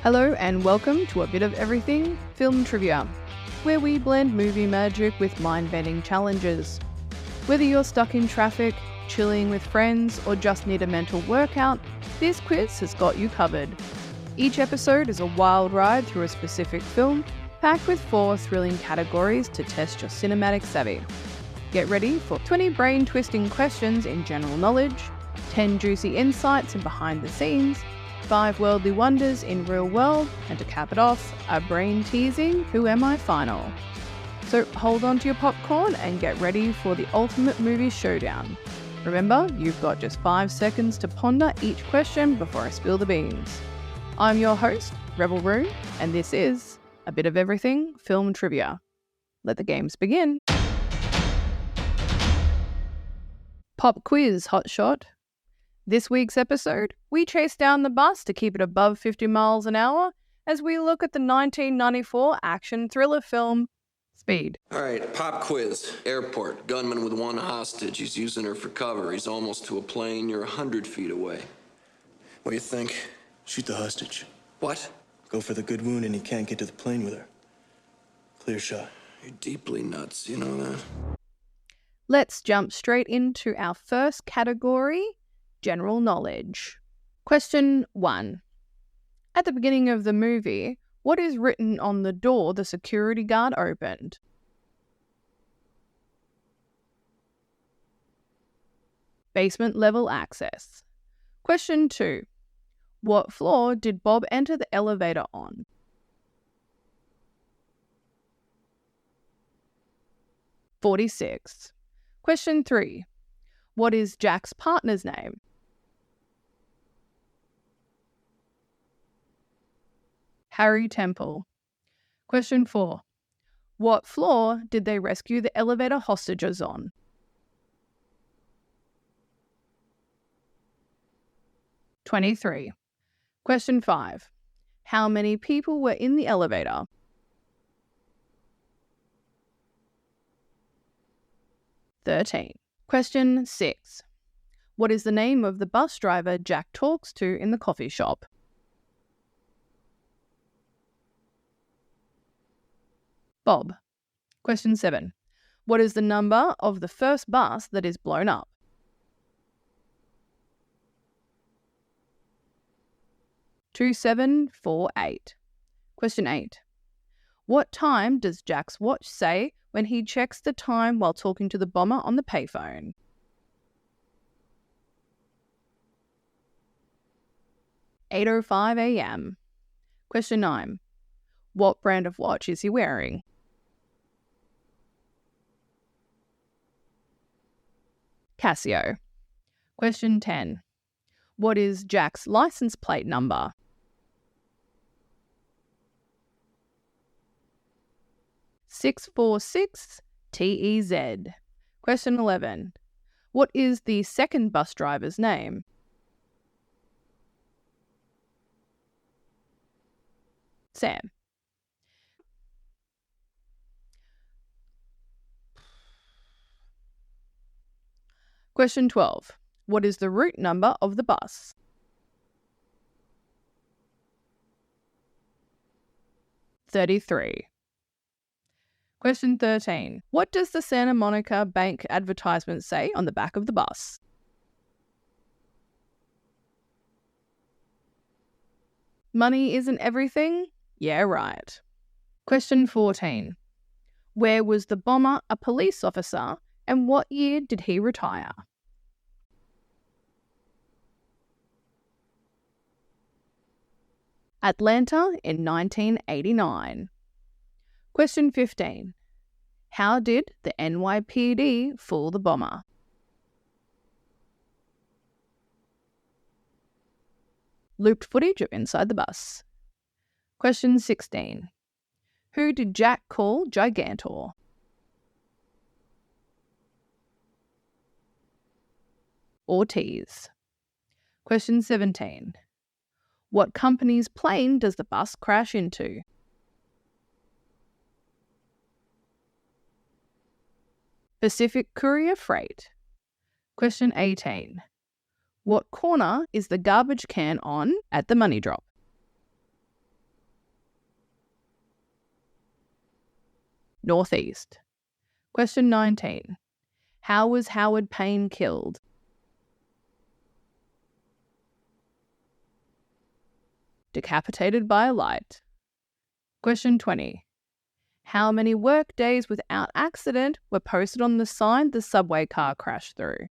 Hello and welcome to A Bit of Everything Film Trivia, where we blend movie magic with mind-bending challenges. Whether you're stuck in traffic, chilling with friends, or just need a mental workout, this quiz has got you covered. Each episode is a wild ride through a specific film, packed with 4 thrilling categories to test your cinematic savvy. Get ready for 20 brain-twisting questions in general knowledge, 10 juicy insights and behind the scenes, 5 worldly wonders in real world, and to cap it off, a brain-teasing Who Am I final. So hold on to your popcorn and get ready for the ultimate movie showdown. Remember, you've got just 5 seconds to ponder each question before I spill the beans. I'm your host, Rebel Rune, and this is A Bit of Everything Film Trivia. Let the games begin. Pop quiz hotshot. This week's episode, we chase down the bus to keep it above 50 miles an hour as we look at the 1994 action thriller film, Speed. All right, pop quiz. Airport. Gunman with one hostage. He's using her for cover. He's almost to a plane. You're 100 feet away. What do you think? Shoot the hostage. What? Go for the good wound and he can't get to the plane with her. Clear shot. You're deeply nuts, you know that? Let's jump straight into our first category, general knowledge. Question 1. At the beginning of the movie, what is written on the door the security guard opened? Basement level access. Question 2. What floor did Bob enter the elevator on? (46). Question 3. What is Jack's partner's name? Harry Temple. Question 4. What floor did they rescue the elevator hostages on? (23). Question 5. How many people were in the elevator? (13). Question 6. What is the name of the bus driver Jack talks to in the coffee shop? Bob. Question 7. What is the number of the first bus that is blown up? (2748). Question 8. What time does Jack's watch say when he checks the time while talking to the bomber on the payphone? 8:05 a.m. Question 9. What brand of watch is he wearing? Casio. Question 10. What is Jack's license plate number? 646 TEZ. Question 11. What is the second bus driver's name? Sam. Question 12. What is the route number of the bus? 33. Question 13. What does the Santa Monica Bank advertisement say on the back of the bus? Money isn't everything? Yeah, right. Question 14. Where was the bomber a police officer, and what year did he retire? Atlanta in 1989. Question 15. How did the NYPD fool the bomber? Looped footage of inside the bus. Question 16. Who did Jack call Gigantor? Ortiz. Question 17. What company's plane does the bus crash into? Pacific Courier Freight. Question 18. What corner is the garbage can on at the money drop? Northeast. Question 19. How was Howard Payne killed? Decapitated by a light. Question 20. How many work days without accident were posted on the sign the subway car crashed through?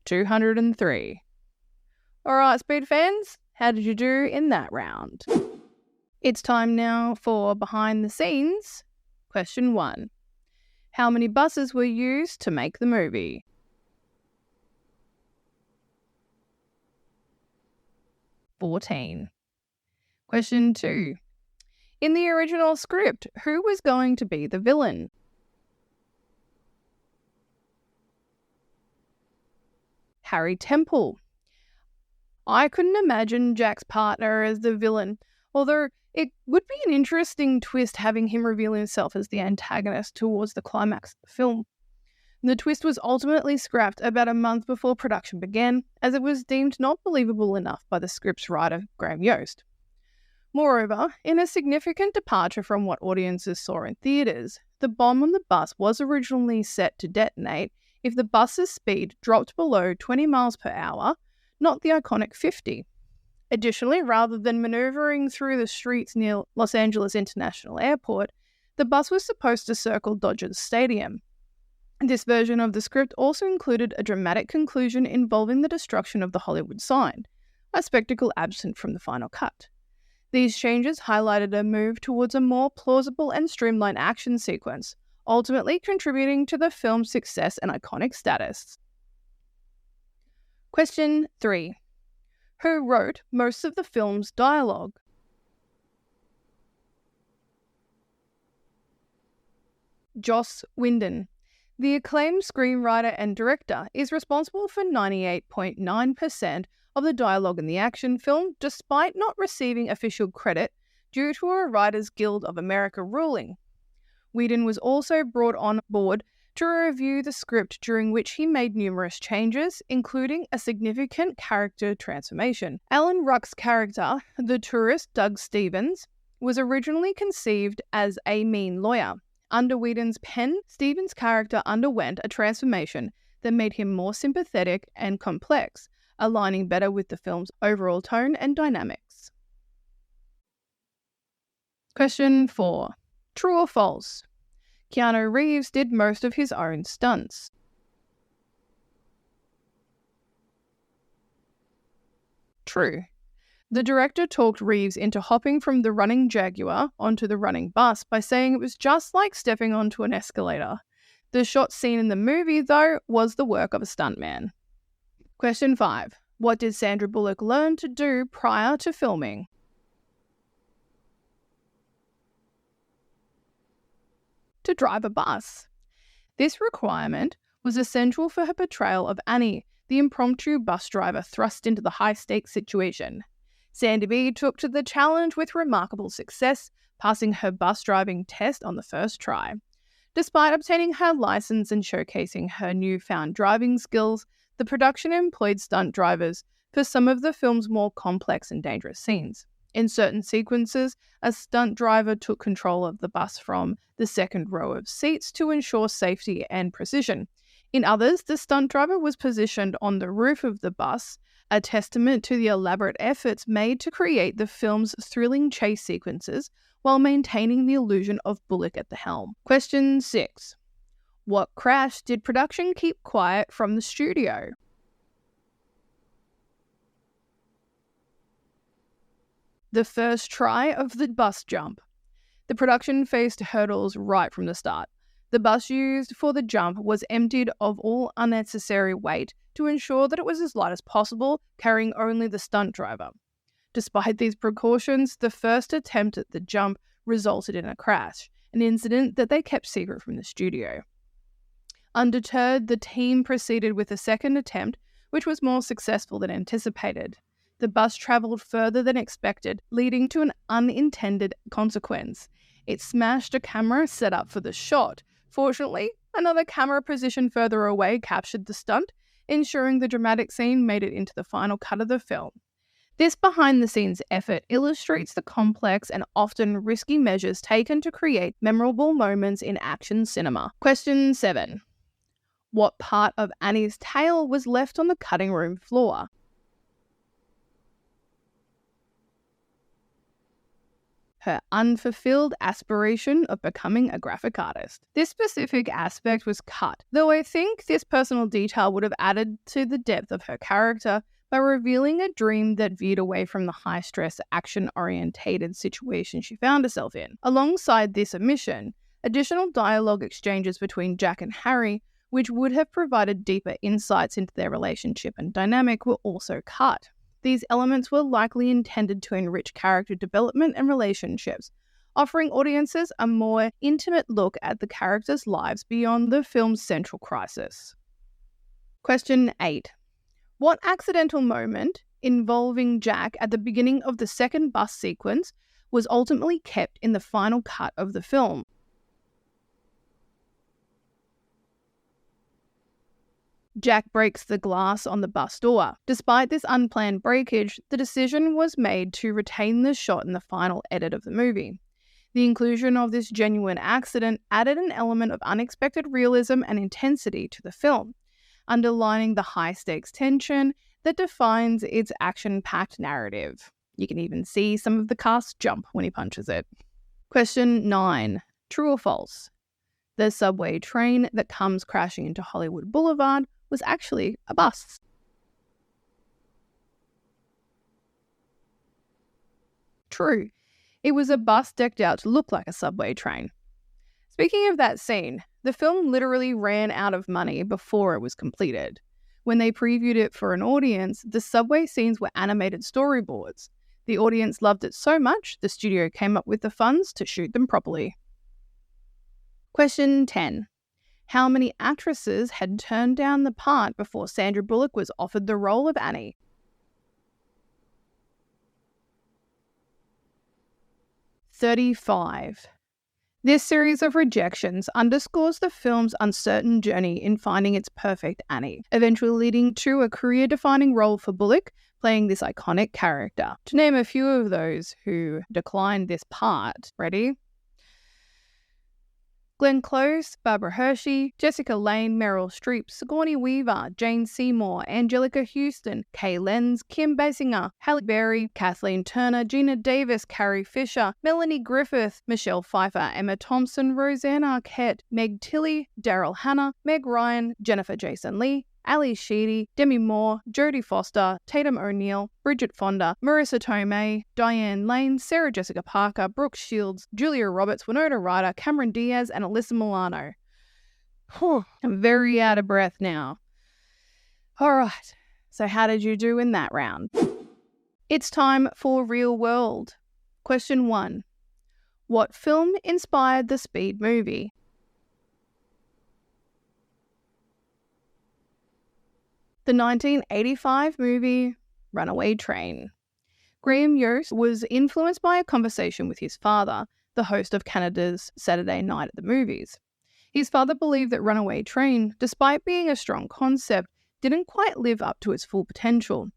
203. Alright, Speed fans, how did you do in that round? It's time now for Behind the Scenes. Question 1. How many buses were used to make the movie? 14. Question 2. In the original script, who was going to be the villain? Harry Temple. I couldn't imagine Jack's partner as the villain, although it would be an interesting twist having him reveal himself as the antagonist towards the climax of the film. The twist was ultimately scrapped about a month before production began, as it was deemed not believable enough by the script's writer, Graham Yost. Moreover, in a significant departure from what audiences saw in theatres, the bomb on the bus was originally set to detonate if the bus's speed dropped below 20 miles per hour, not the iconic 50. Additionally, rather than maneuvering through the streets near Los Angeles International Airport, the bus was supposed to circle Dodgers Stadium. This version of the script also included a dramatic conclusion involving the destruction of the Hollywood sign, a spectacle absent from the final cut. These changes highlighted a move towards a more plausible and streamlined action sequence, ultimately contributing to the film's success and iconic status. Question 3. Who wrote most of the film's dialogue? Joss Whedon. The acclaimed screenwriter and director is responsible for 98.9% of the dialogue in the action film, despite not receiving official credit due to a Writers Guild of America ruling. Whedon was also brought on board to review the script, during which he made numerous changes, including a significant character transformation. Alan Ruck's character, the tourist Doug Stevens, was originally conceived as a mean lawyer. Under Whedon's pen, Stevens' character underwent a transformation that made him more sympathetic and complex, aligning better with the film's overall tone and dynamics. Question 4. True or false? Keanu Reeves did most of his own stunts. True. The director talked Reeves into hopping from the running Jaguar onto the running bus by saying it was just like stepping onto an escalator. The shot seen in the movie, though, was the work of a stuntman. Question 5. What did Sandra Bullock learn to do prior to filming? To drive a bus. This requirement was essential for her portrayal of Annie, the impromptu bus driver thrust into the high-stakes situation. Sandy B took to the challenge with remarkable success, passing her bus driving test on the first try. Despite obtaining her license and showcasing her newfound driving skills, the production employed stunt drivers for some of the film's more complex and dangerous scenes. In certain sequences, a stunt driver took control of the bus from the second row of seats to ensure safety and precision. In others, the stunt driver was positioned on the roof of the bus, a testament to the elaborate efforts made to create the film's thrilling chase sequences while maintaining the illusion of Bullock at the helm. Question 6. What crash did production keep quiet from the studio? The first try of the bus jump. The production faced hurdles right from the start. The bus used for the jump was emptied of all unnecessary weight to ensure that it was as light as possible, carrying only the stunt driver. Despite these precautions, the first attempt at the jump resulted in a crash, an incident that they kept secret from the studio. Undeterred, the team proceeded with a second attempt, which was more successful than anticipated. The bus travelled further than expected, leading to an unintended consequence. It smashed a camera set up for the shot. Fortunately, another camera positioned further away captured the stunt, ensuring the dramatic scene made it into the final cut of the film. This behind-the-scenes effort illustrates the complex and often risky measures taken to create memorable moments in action cinema. Question 7. What part of Annie's tail was left on the cutting room floor? Her unfulfilled aspiration of becoming a graphic artist. This specific aspect was cut, though I think this personal detail would have added to the depth of her character by revealing a dream that veered away from the high-stress, action-orientated situation she found herself in. Alongside this omission, additional dialogue exchanges between Jack and Harry, which would have provided deeper insights into their relationship and dynamic, were also cut. These elements were likely intended to enrich character development and relationships, offering audiences a more intimate look at the characters' lives beyond the film's central crisis. Question 8. What accidental moment involving Jack at the beginning of the second bus sequence was ultimately kept in the final cut of the film? Jack breaks the glass on the bus door. Despite this unplanned breakage, the decision was made to retain the shot in the final edit of the movie. The inclusion of this genuine accident added an element of unexpected realism and intensity to the film, underlining the high-stakes tension that defines its action-packed narrative. You can even see some of the cast jump when he punches it. Question 9. True or false? The subway train that comes crashing into Hollywood Boulevard was actually a bus. True. It was a bus decked out to look like a subway train. Speaking of that scene, the film literally ran out of money before it was completed. When they previewed it for an audience, the subway scenes were animated storyboards. The audience loved it so much, the studio came up with the funds to shoot them properly. Question 10. How many actresses had turned down the part before Sandra Bullock was offered the role of Annie? 35. This series of rejections underscores the film's uncertain journey in finding its perfect Annie, eventually leading to a career-defining role for Bullock, playing this iconic character. To name a few of those who declined this part, ready? Glenn Close, Barbara Hershey, Jessica Lange, Meryl Streep, Sigourney Weaver, Jane Seymour, Angelica Houston, Kay Lenz, Kim Basinger, Halle Berry, Kathleen Turner, Gina Davis, Carrie Fisher, Melanie Griffith, Michelle Pfeiffer, Emma Thompson, Roseanne Arquette, Meg Tilly, Daryl Hannah, Meg Ryan, Jennifer Jason Leigh, Ali Sheedy, Demi Moore, Jodie Foster, Tatum O'Neal, Bridget Fonda, Marissa Tomei, Diane Lane, Sarah Jessica Parker, Brooke Shields, Julia Roberts, Winona Ryder, Cameron Diaz, and Alyssa Milano. I'm very out of breath now. Alright, so how did you do in that round? It's time for Real World. Question 1. What film inspired the Speed movie? The 1985 movie Runaway Train. Graham Yost was influenced by a conversation with his father, the host of Canada's Saturday Night at the Movies. His father believed that Runaway Train, despite being a strong concept, didn't quite live up to its full potential.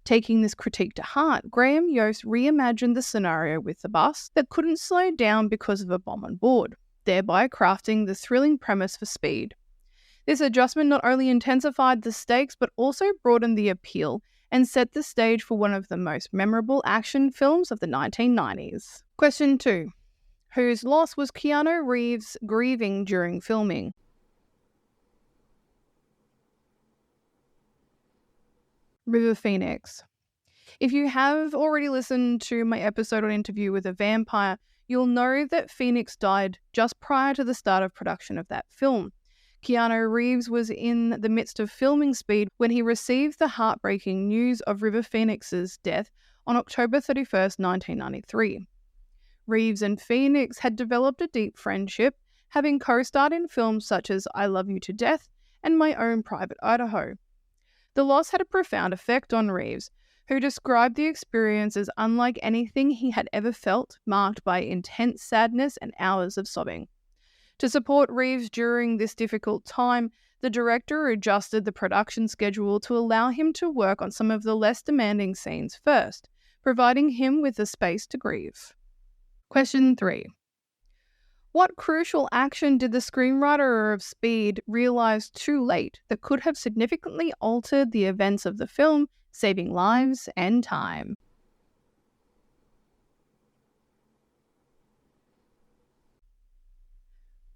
Taking this critique to heart, Graham Yost reimagined the scenario with the bus that couldn't slow down because of a bomb on board, thereby crafting the thrilling premise for Speed. This adjustment not only intensified the stakes but also broadened the appeal and set the stage for one of the most memorable action films of the 1990s. Question 2. Whose loss was Keanu Reeves grieving during filming? River Phoenix. If you have already listened to my episode on Interview with a Vampire, you'll know that Phoenix died just prior to the start of production of that film. Keanu Reeves was in the midst of filming Speed when he received the heartbreaking news of River Phoenix's death on October 31st, 1993. Reeves and Phoenix had developed a deep friendship, having co-starred in films such as I Love You to Death and My Own Private Idaho. The loss had a profound effect on Reeves, who described the experience as unlike anything he had ever felt, marked by intense sadness and hours of sobbing. To support Reeves during this difficult time, the director adjusted the production schedule to allow him to work on some of the less demanding scenes first, providing him with the space to grieve. Question 3. What crucial action did the screenwriter of Speed realize too late that could have significantly altered the events of the film, saving lives and time?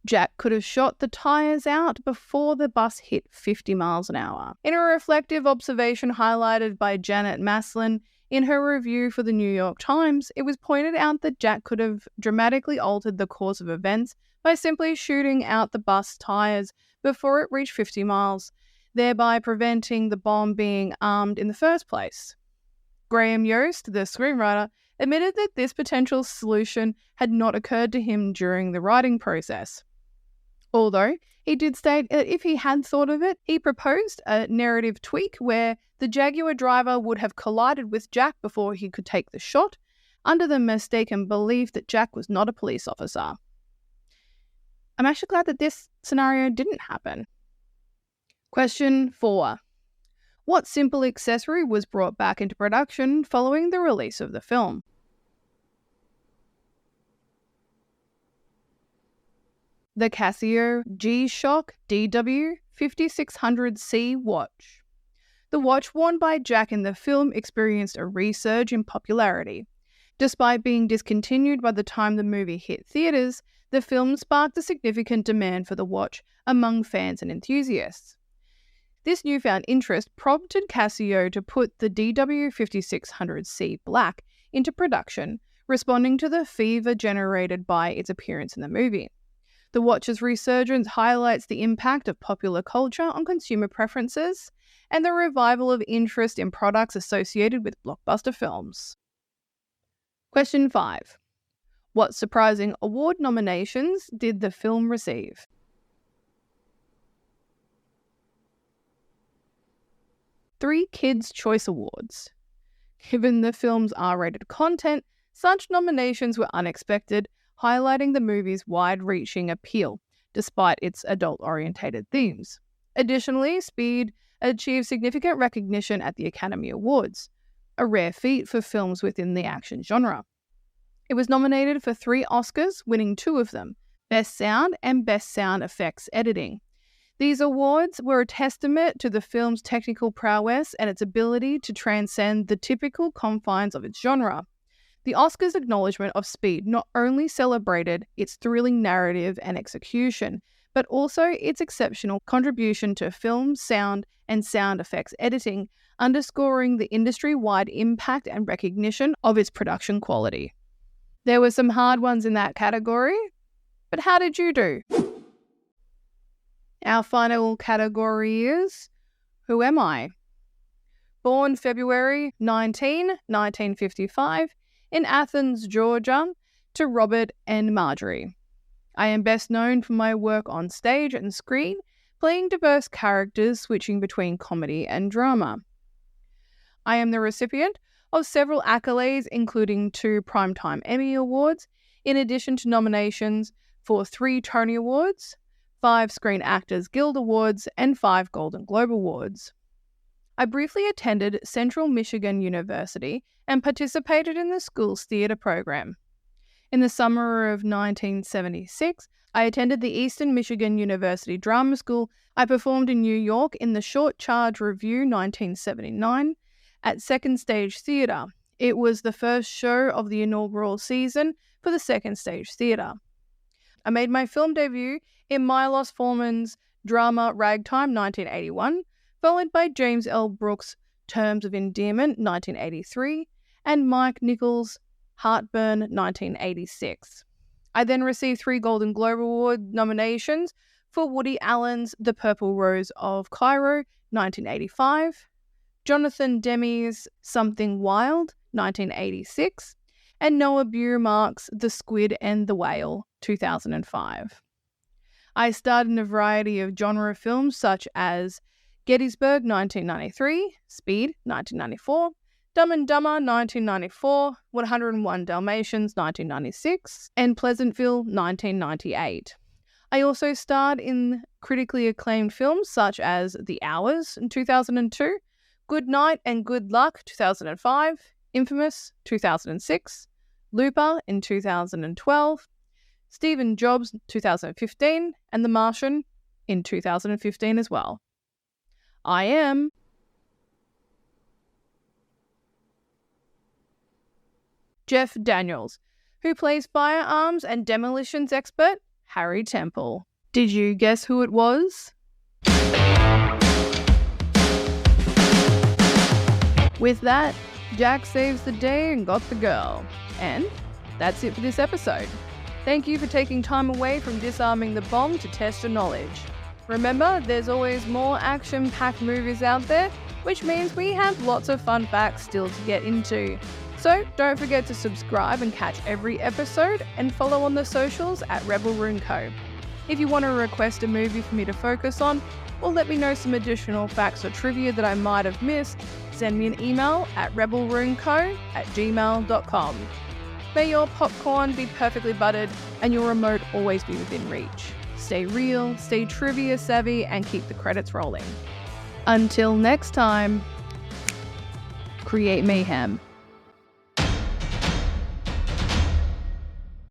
Jack could have shot the tyres out before the bus hit 50 miles an hour. In a reflective observation highlighted by Janet Maslin in her review for the New York Times, it was pointed out that Jack could have dramatically altered the course of events by simply shooting out the bus tyres before it reached 50 miles, thereby preventing the bomb being armed in the first place. Graham Yost, the screenwriter, admitted that this potential solution had not occurred to him during the writing process. Although he did state that if he had thought of it, he proposed a narrative tweak where the Jaguar driver would have collided with Jack before he could take the shot, under the mistaken belief that Jack was not a police officer. I'm actually glad that this scenario didn't happen. Question 4. What simple accessory was brought back into production following the release of the film? The Casio G-Shock DW5600C watch. The watch worn by Jack in the film experienced a resurge in popularity. Despite being discontinued by the time the movie hit theaters, the film sparked a significant demand for the watch among fans and enthusiasts. This newfound interest prompted Casio to put the DW5600C Black into production, responding to the fever generated by its appearance in the movie. The watch's resurgence highlights the impact of popular culture on consumer preferences and the revival of interest in products associated with blockbuster films. Question 5. What surprising award nominations did the film receive? Three Kids' Choice Awards. Given the film's R-rated content, such nominations were unexpected, highlighting the movie's wide-reaching appeal, despite its adult-orientated themes. Additionally, Speed achieved significant recognition at the Academy Awards, a rare feat for films within the action genre. It was nominated for 3 Oscars, winning 2 of them, Best Sound and Best Sound Effects Editing. These awards were a testament to the film's technical prowess and its ability to transcend the typical confines of its genre. The Oscars' acknowledgement of Speed not only celebrated its thrilling narrative and execution, but also its exceptional contribution to film, sound, and sound effects editing, underscoring the industry-wide impact and recognition of its production quality. There were some hard ones in that category, but how did you do? Our final category is Who Am I? Born February 19, 1955, in Athens, Georgia, to Robert and Marjorie. I am best known for my work on stage and screen, playing diverse characters switching between comedy and drama. I am the recipient of several accolades, including 2 Primetime Emmy Awards, in addition to nominations for 3 Tony Awards, 5 Screen Actors Guild Awards, and 5 Golden Globe Awards. I briefly attended Central Michigan University and participated in the school's theatre program. In the summer of 1976, I attended the Eastern Michigan University Drama School. I performed in New York in the Short Charge Revue 1979 at Second Stage Theatre. It was the first show of the inaugural season for the Second Stage Theatre. I made my film debut in Milos Forman's drama Ragtime 1981, followed by James L. Brooks' Terms of Endearment 1983 and Mike Nichols' Heartburn 1986. I then received 3 Golden Globe Award nominations for Woody Allen's The Purple Rose of Cairo 1985, Jonathan Demme's Something Wild 1986, and Noah Baumark's The Squid and the Whale 2005. I starred in a variety of genre films such as Gettysburg 1993, Speed 1994, Dumb and Dumber 1994, 101 Dalmatians 1996, and Pleasantville 1998. I also starred in critically acclaimed films such as The Hours in 2002, Good Night and Good Luck 2005, Infamous 2006, Looper in 2012, Stephen Jobs 2015, and The Martian in 2015 as well. I am Jeff Daniels, who plays firearms and demolitions expert Harry Temple. Did you guess who it was? With that, Jack saves the day and got the girl. And that's it for this episode. Thank you for taking time away from disarming the bomb to test your knowledge. Remember, there's always more action-packed movies out there, which means we have lots of fun facts still to get into. So don't forget to subscribe and catch every episode, and follow on the socials at Rebel Room Co. If you want to request a movie for me to focus on, or let me know some additional facts or trivia that I might have missed, send me an email at rebelroomco@gmail.com. May your popcorn be perfectly buttered and your remote always be within reach. Stay real, stay trivia savvy, and keep the credits rolling. Until next time, create mayhem.